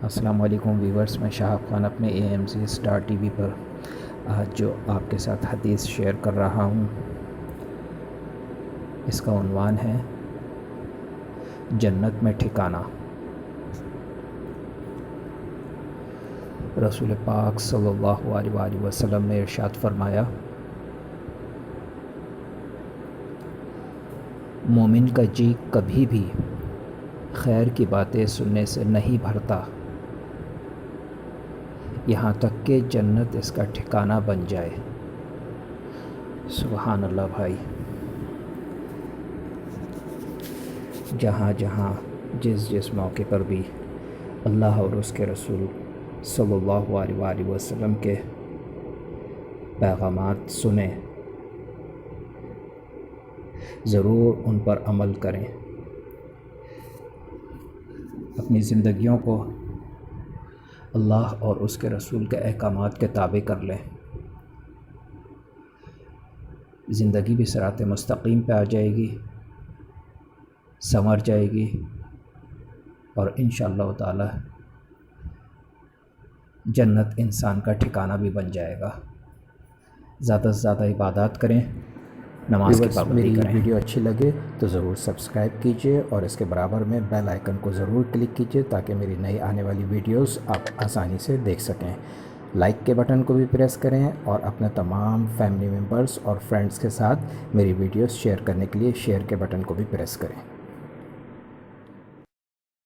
السلام علیکم ویورز، میں شہاب خان اپنے AMZ اسٹار ٹی وی پر آج جو آپ کے ساتھ حدیث شیئر کر رہا ہوں، اس کا عنوان ہے جنت میں ٹھکانہ۔ رسول پاک صلی اللہ علیہ وآلہ وسلم نے ارشاد فرمایا، مومن کا جی کبھی بھی خیر کی باتیں سننے سے نہیں بھرتا یہاں تک کہ جنت اس کا ٹھکانہ بن جائے۔ سبحان اللہ بھائی، جہاں جہاں جس موقع پر بھی اللہ اور اس کے رسول صلی اللہ علیہ وآلہ وسلم کے پیغامات سنیں، ضرور ان پر عمل کریں، اپنی زندگیوں کو اللہ اور اس کے رسول کے احکامات کے تابع کر لیں، زندگی بھی صراط مستقیم پہ آ جائے گی، سنور جائے گی، اور انشاءاللہ تعالی جنت انسان کا ٹھکانہ بھی بن جائے گا۔ زیادہ سے زیادہ عبادات کریں، نماز کی پابندی کریں۔ میری ویڈیو اچھی لگے تو ضرور سبسکرائب کیجئے اور اس کے برابر میں بیل آئیکن کو ضرور کلک کیجئے تاکہ میری نئی آنے والی ویڈیوز آپ آسانی سے دیکھ سکیں۔ لائک کے بٹن کو بھی پریس کریں اور اپنے تمام فیملی ممبرز اور فرینڈز کے ساتھ میری ویڈیوز شیئر کرنے کے لیے شیئر کے بٹن کو بھی پریس کریں۔